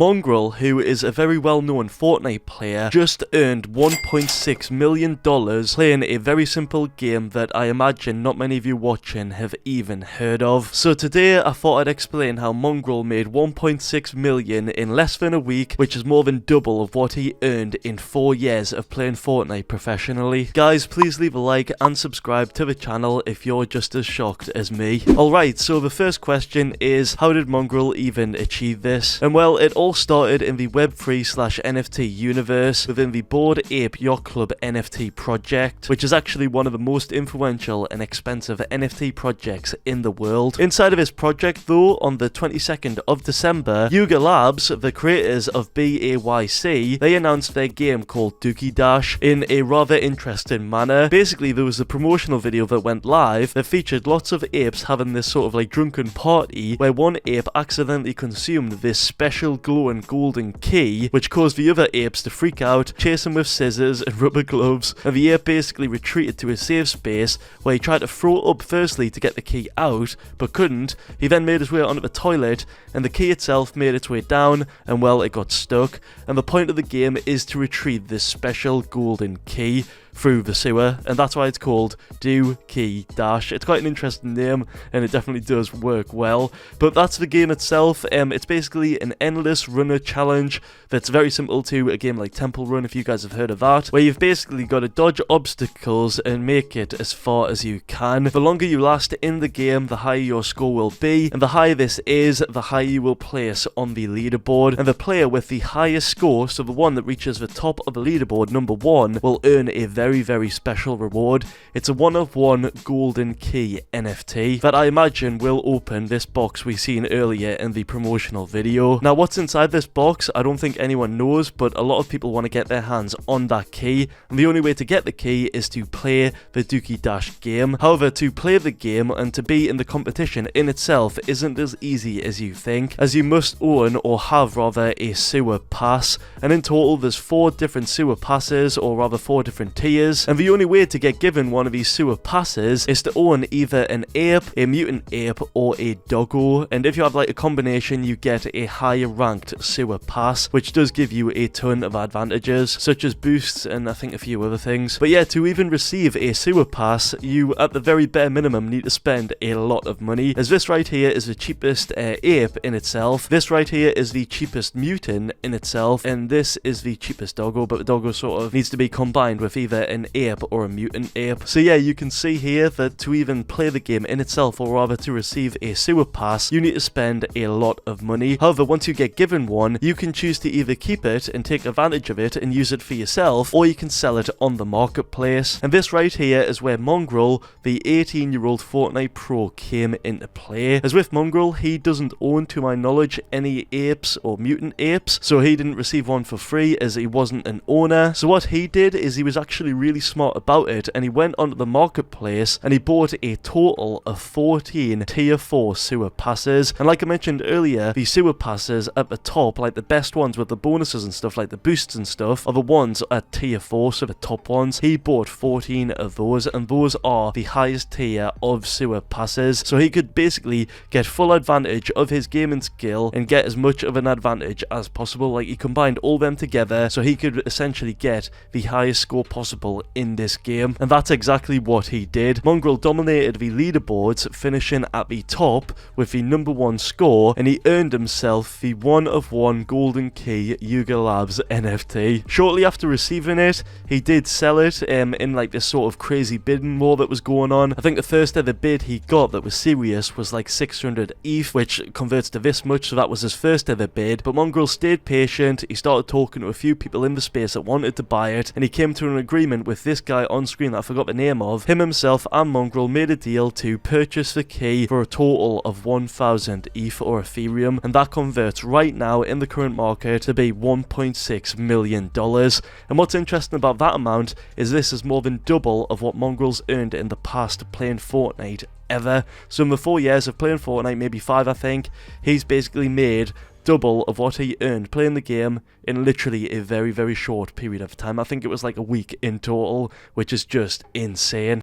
Mongraal, who is a very well-known Fortnite player, just earned $1.6 million playing a very simple game that I imagine not many of you watching have even heard of. So today I thought I'd explain how Mongraal made $1.6 million in less than a week, which is more than double of what he earned in 4 years of playing Fortnite professionally. Guys, please leave a like and subscribe to the channel if you're just as shocked as me. Alright, so the first question is, how did Mongraal even achieve this? And well, it all started in the Web3/NFT universe within the Bored Ape Yacht Club NFT project, which is actually one of the most influential and expensive NFT projects in the world. Inside of this project though, on the 22nd of December, Yuga Labs, the creators of BAYC, they announced their game called Dookie Dash in a rather interesting manner. Basically, there was a promotional video that went live that featured lots of apes having this sort of like drunken party where one ape accidentally consumed this special glowing golden key, which caused the other apes to freak out, chase him with scissors and rubber gloves, and the ape basically retreated to a safe space where he tried to throw it up firstly to get the key out, but couldn't. He then made his way onto the toilet, and the key itself made its way down, and well, it got stuck. And the point of the game is to retrieve this special golden key through the sewer, and that's why it's called Dookie Dash. It's quite an interesting name, and it definitely does work well. But that's the game itself. It's basically an endless runner challenge that's very simple to a game like Temple Run, if you guys have heard of that, where you've basically got to dodge obstacles and make it as far as you can. The longer you last in the game, the higher your score will be, and the higher this is, the higher you will place on the leaderboard. And the player with the highest score, so the one that reaches the top of the leaderboard, number 1, will earn a very special reward. It's a one-of-one golden key NFT that I imagine will open this box we seen earlier in the promotional video. Now, what's inside this box, I don't think anyone knows, but a lot of people want to get their hands on that key, and the only way to get the key is to play the Dookie Dash game. However, to play the game and to be in the competition in itself isn't as easy as you think, as you must own, or have rather, a sewer pass, and in total there's 4 different sewer passes, or rather 4 different tiers. And the only way to get given one of these sewer passes is to own either an ape, a mutant ape, or a doggo. And if you have like a combination, you get a higher ranked sewer pass, which does give you a ton of advantages, such as boosts and I think a few other things. But yeah, to even receive a sewer pass, you at the very bare minimum need to spend a lot of money, as this right here is the cheapest ape in itself, this right here is the cheapest mutant in itself, and this is the cheapest doggo, but the doggo sort of needs to be combined with either an ape or a mutant ape. So yeah, you can see here that to even play the game in itself, or rather to receive a sewer pass, you need to spend a lot of money. However, once you get given one, you can choose to either keep it and take advantage of it and use it for yourself, or you can sell it on the marketplace. And this right here is where Mongraal, the 18-year-old Fortnite pro, came into play. As with Mongraal, he doesn't own, to my knowledge, any apes or mutant apes, so he didn't receive one for free as he wasn't an owner. So what he did is he was actually really smart about it, and he went onto the marketplace and he bought a total of 14 tier 4 sewer passes. And like I mentioned earlier, the sewer passes at the top, like the best ones with the bonuses and stuff, like the boosts and stuff, are the ones at tier 4, so the top ones. He bought 14 of those, and those are the highest tier of sewer passes, so he could basically get full advantage of his gaming skill and get as much of an advantage as possible. Like, he combined all them together so he could essentially get the highest score possible in this game, and that's exactly what he did. Mongraal dominated the leaderboards, finishing at the top with the number 1 score, and he earned himself the one-of-one golden key Yuga Labs NFT. Shortly after receiving it, he did sell it in like this sort of crazy bidding war that was going on. I think the first ever bid he got that was serious was like 600 ETH, which converts to this much, so that was his first ever bid. But Mongraal stayed patient, he started talking to a few people in the space that wanted to buy it, and he came to an agreement with this guy on screen that I forgot the name of. Him himself and Mongraal made a deal to purchase the key for a total of 1000 ETH or Ethereum, and that converts right now in the current market to be $1.6 million. And what's interesting about that amount is this is more than double of what Mongraal's earned in the past playing Fortnite ever. So in the 4 years of playing Fortnite, maybe 5 I think, he's basically made double of what he earned playing the game in literally a very short period of time. I think it was like a week in total, which is just insane.